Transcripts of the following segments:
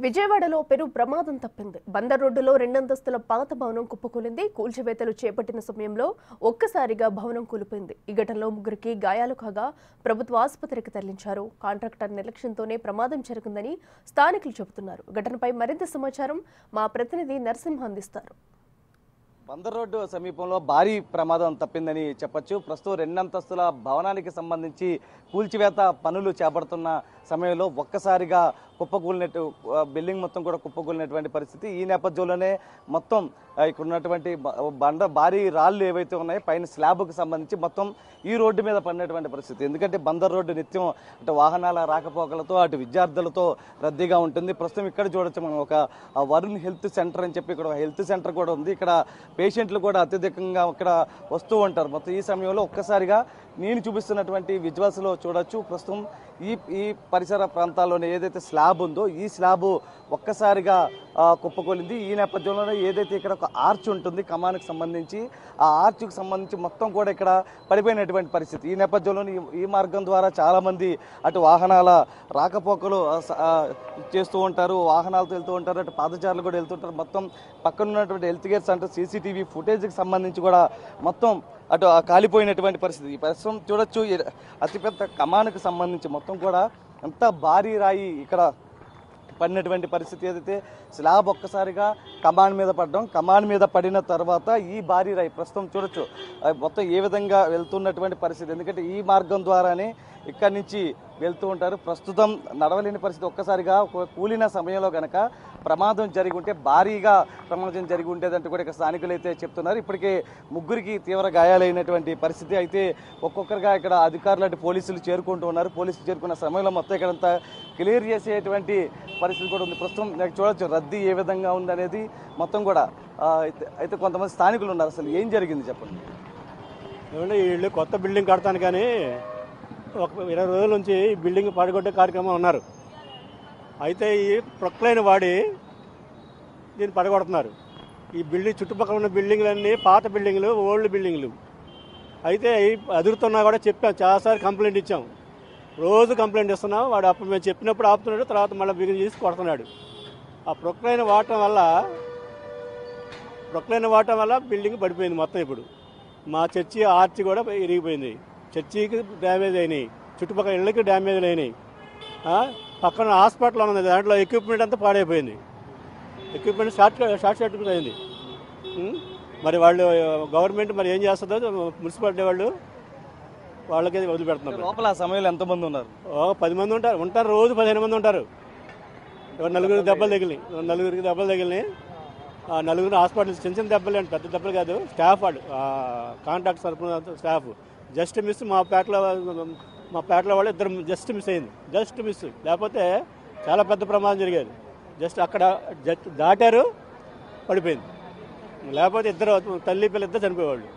విజయవాడలో పెను ప్రమాదం తప్పింది. బందర్ రోడ్డులో రెండంతస్తుల పాత భవనం కుప్పకూలింది. కూల్చివేతలు చేపట్టిన సమయంలో ఒక్కసారిగా భవనం కూలిపోయింది. ఈ ఘటనలో ముగ్గురికి గాయాలు కాగా ప్రభుత్వ ఆసుపత్రికి తరలించారు. కాంట్రాక్టర్ నిర్లక్ష్యంతోనే ప్రమాదం జరిగిందని స్థానికులు చెబుతున్నారు. ఘటనపై మరింత సమాచారం మా ప్రతినిధి నరసింహ అందిస్తారు. బందర్ రోడ్డు సమీపంలో భారీ ప్రమాదం తప్పిందని చెప్పొచ్చు. ప్రస్తుతం రెండంతస్తుల భవనానికి సంబంధించి కూల్చివేత పనులు చేపడుతున్న సమయంలో ఒక్కసారిగా కుప్పకూలినట్టు బిల్డింగ్ మొత్తం కూడా కుప్పకూలినటువంటి పరిస్థితి. ఈ నేపథ్యంలోనే మొత్తం ఇక్కడ ఉన్నటువంటి భారీ రాళ్లు ఏవైతే ఉన్నాయో పైన స్లాబ్కు సంబంధించి మొత్తం ఈ రోడ్డు మీద పడినటువంటి పరిస్థితి. ఎందుకంటే బందర్ రోడ్డు నిత్యం అటు వాహనాల రాకపోకలతో అటు విద్యార్థులతో రద్దీగా ఉంటుంది. ప్రస్తుతం ఇక్కడ చూడొచ్చు మనం ఒక వరుణ్ హెల్త్ సెంటర్ అని చెప్పి ఇక్కడ హెల్త్ సెంటర్ కూడా ఉంది. ఇక్కడ పేషెంట్లు కూడా అత్యధికంగా ఇక్కడ వస్తూ ఉంటారు. మొత్తం ఈ సమయంలో ఒక్కసారిగా నేను చూపిస్తున్నటువంటి విజువల్స్ లో చూడొచ్చు. ప్రస్తుతం ఈ పరిసర ప్రాంతాల్లోనే ఏదైతే స్లాబ్ ఉందో ఈ స్లాబ్ ఒక్కసారిగా కుప్పకూలింది. ఈ నేపథ్యంలోనే ఏదైతే ఇక్కడ ఒక ఆర్చ్ ఉంటుంది కమాన్కి సంబంధించి, ఆ ఆర్చ్కి సంబంధించి మొత్తం కూడా ఇక్కడ పడిపోయినటువంటి పరిస్థితి. ఈ నేపథ్యంలోనే ఈ మార్గం ద్వారా చాలా మంది అటు వాహనాల రాకపోకలు చేస్తూ ఉంటారు, వాహనాలతో వెళ్తూ ఉంటారు, అటు పాదచారులు కూడా వెళ్తుంటారు. మొత్తం పక్కన ఉన్నటువంటి హెల్త్ కేర్ సెంటర్ సీసీటీవీ ఫుటేజ్కి సంబంధించి కూడా మొత్తం అటు కాలిపోయినటువంటి పరిస్థితి. ఈ ప్రస్తుతం చూడొచ్చు అతిపెద్ద కమాన్కి సంబంధించి మొత్తం కూడా ఎంత భారీ రాయి ఇక్కడ పడినటువంటి పరిస్థితి. ఏదైతే స్లాబ్ ఒక్కసారిగా కమాన్ మీద పడడం, కమాన్ మీద పడిన తర్వాత ఈ భారీ రాయి ప్రస్తుతం చూడొచ్చు మొత్తం ఏ విధంగా వెళ్తున్నటువంటి పరిస్థితి. ఎందుకంటే ఈ మార్గం ద్వారానే ఇక్కడి నుంచి వెళ్తూ ఉంటారు. ప్రస్తుతం నడవలేని పరిస్థితి. ఒక్కసారిగా కూలిన సమయంలో కనుక ప్రమాదం జరిగి ఉంటే భారీగా ప్రమాదం జరిగి ఉండేదంటే కూడా ఇక్కడ స్థానికులు అయితే చెప్తున్నారు. ఇప్పటికే ముగ్గురికి తీవ్ర గాయాలైనటువంటి పరిస్థితి. అయితే ఒక్కొక్కరిగా ఇక్కడ అధికారులు అంటే పోలీసులు చేరుకుంటూ ఉన్నారు. పోలీసులు చేరుకున్న సమయంలో మొత్తం ఇక్కడంతా క్లియర్ చేసేటువంటి పరిస్థితి కూడా ఉంది. ప్రస్తుతం నాకు చూడొచ్చు రద్దీ ఏ విధంగా ఉందనేది మొత్తం కూడా. అయితే కొంతమంది స్థానికులు ఉన్నారు. అసలు ఏం జరిగింది చెప్పండి. ఏమంటే వీళ్ళు కొత్త బిల్డింగ్ కడతాను కానీ ఒక 20 రోజుల నుంచి ఈ బిల్డింగ్ పడగొట్టే కార్యక్రమం ఉన్నారు. అయితే ఈ ప్రొక్లైన్ వాడి దీన్ని పడగొడుతున్నారు. ఈ బిల్డింగ్ చుట్టుపక్కల ఉన్న బిల్డింగ్లన్నీ పాత బిల్డింగ్లు, ఓల్డ్ బిల్డింగ్లు. అయితే అదురుతున్నా కూడా చెప్పాం, చాలాసార్లు కంప్లైంట్ ఇచ్చాం. రోజు కంప్లైంట్ ఇస్తున్నాం. వాడు అప్పుడు మేము చెప్పినప్పుడు ఆపుతున్నాడు, తర్వాత మళ్ళీ బిగిన్ చేసి కొడుతున్నాడు. ఆ ప్రొక్లైన్ వాడటం వల్ల బిల్డింగ్ పడిపోయింది మొత్తం. ఇప్పుడు మా చర్చి ఆర్చ్ కూడా ఇరిగిపోయింది, చర్చికి డ్యామేజ్ అయినాయి, చుట్టుపక్కల ఇళ్ళకి డ్యామేజ్లు అయినాయి. పక్కన హాస్పిటల్ ఉంది, దాంట్లో ఎక్విప్మెంట్ అంతా పాడైపోయింది. ఎక్విప్మెంట్ షార్ట్ సర్క్యూట్ అయింది. మరి వాళ్ళు గవర్నమెంట్ మరి ఏం చేస్తుందో మున్సిపాలిటీ వాళ్ళకి వదిలిపెడుతున్నారు. లోపల ఆ సమయంలో ఎంతమంది ఉన్నారు? 10 మంది ఉంటారు. రోజు 15 మంది ఉంటారు. నలుగురికి దెబ్బలు తగిలినాయి. ఆ నలుగురు హాస్పిటల్ చిన్న చిన్న దెబ్బలు అంటే పెద్ద దెబ్బలు కాదు. స్టాఫ్ వాళ్ళు కాంట్రాక్ట్ తరఫున స్టాఫ్ జస్ట్ మిస్. మా పేటలో వాళ్ళు ఇద్దరు జస్ట్ మిస్ అయింది. జస్ట్ మిస్, లేకపోతే చాలా పెద్ద ప్రమాదం జరిగేది. జస్ట్ అక్కడ దాటారు, పడిపోయింది. లేకపోతే ఇద్దరు తల్లి పిల్ల ఇద్దరు చనిపోయేవాళ్ళు.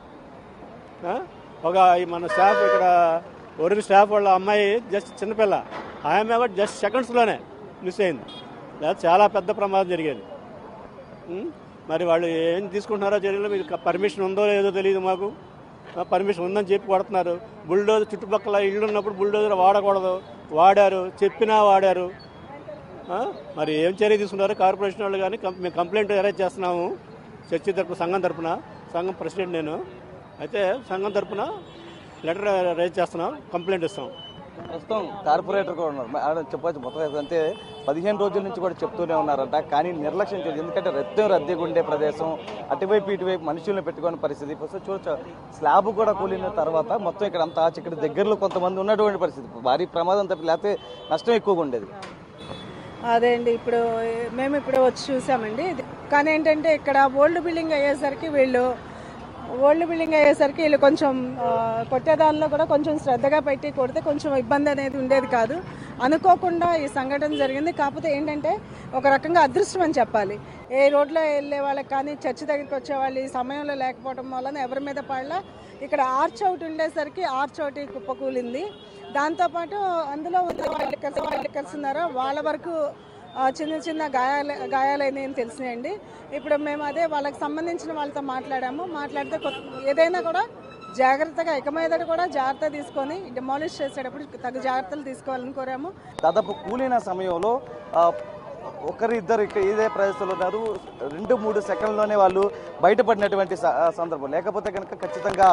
ఒక మన స్టాఫ్ ఇక్కడ వరుణ్ స్టాఫ్ వాళ్ళ అమ్మాయి జస్ట్ చిన్నపిల్ల, ఆమె కూడా జస్ట్ సెకండ్స్లోనే మిస్ అయింది. లేకపోతే చాలా పెద్ద ప్రమాదం జరిగేది. మరి వాళ్ళు ఏం తీసుకుంటున్నారో చర్యలు, మీకు పర్మిషన్ ఉందో లేదో తెలియదు మాకు. పర్మిషన్ ఉందని చెప్పి కొడుతున్నారు. బుల్డోజర్ చుట్టుపక్కల ఇళ్ళు ఉన్నప్పుడు బుల్డోజర్ వాడకూడదు, వాడారు, చెప్పినా వాడారు. మరి ఏం చర్య తీసుకున్నారు కార్పొరేషన్ వాళ్ళు? కానీ మేము కంప్లైంట్ అరేంజ్ చేస్తున్నాము చర్చి తరపున, సంఘం ప్రెసిడెంట్ నేను. అయితే సంఘం తరపున లెటర్ రైజ్ చేస్తున్నాం, కంప్లైంట్ ఇస్తాం. ప్రస్తుతం కార్పొరేటర్ కూడా ఉన్నారు చెప్పచ్చు. మొత్తం అంటే 15 రోజుల నుంచి కూడా చెప్తూనే ఉన్నారంట, కానీ నిర్లక్ష్యం చేయదు. ఎందుకంటే రద్దీగా ఉండే ప్రదేశం, అటువైపు ఇటువైపు మనుషులను పెట్టుకునే పరిస్థితి. ప్రస్తుతం చూడొచ్చు స్లాబ్ కూడా కూలిన తర్వాత మొత్తం ఇక్కడ అంతా ఇక్కడ దగ్గరలో కొంతమంది ఉన్నటువంటి పరిస్థితి. భారీ ప్రమాదం తప్పి లేకపోతే నష్టం ఎక్కువగా ఉండేది. అదే అండి, మేము ఇప్పుడు వచ్చి చూసామండి. కానీ ఏంటంటే ఇక్కడ ఓల్డ్ బిల్డింగ్ అయ్యేసరికి వీళ్ళు కొంచెం కొట్టేదానిలో కూడా కొంచెం శ్రద్ధగా పెట్టి కొడితే కొంచెం ఇబ్బంది అనేది ఉండేది కాదు. అనుకోకుండా ఈ సంఘటన జరిగింది. కాకపోతే ఏంటంటే ఒక రకంగా అదృష్టం అని చెప్పాలి. ఏ రోడ్లో వెళ్ళే వాళ్ళకి కానీ చర్చి దగ్గరికి వచ్చే వాళ్ళు ఈ సమయంలో లేకపోవడం వలన ఎవరి మీద పడలా. ఇక్కడ ఆర్చ్ అవుట్ ఉండేసరికి ఆర్చ్ అవుట్ కుప్పకూలింది. దాంతోపాటు అందులో ఉన్నారో వాళ్ళ వరకు చిన్న గాయాలైనాయని తెలిసినాయండి. ఇప్పుడు మేము అదే వాళ్ళకి సంబంధించిన వాళ్ళతో మాట్లాడితే ఏదైనా కూడా జాగ్రత్తగా ఇక మీదట కూడా జాగ్రత్త తీసుకొని డిమాలిష్ చేసేటప్పుడు తగు జాగ్రత్తలు తీసుకోవాలని కోరాము. దాదాపు కూలిన సమయంలో ఒకరు ఇద్దరు ఇదే ప్రదేశంలో ఉన్నారు. 2-3 సెకండ్లోనే వాళ్ళు బయటపడినటువంటి సందర్భం. లేకపోతే కనుక ఖచ్చితంగా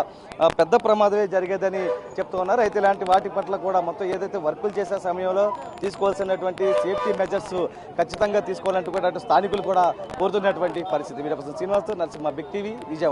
పెద్ద ప్రమాదమే జరిగేదని చెప్తూ ఉన్నారు. అయితే ఇలాంటి వాటి పట్ల కూడా మొత్తం ఏదైతే వర్కులు చేసే సమయంలో తీసుకోవాల్సినటువంటి సేఫ్టీ మెజర్స్ ఖచ్చితంగా తీసుకోవాలంటూ కూడా స్థానికులు కూడా కోరుతున్నటువంటి పరిస్థితి. Veeraprasad Srinivas, Narasimha, big TV, Vijayawada.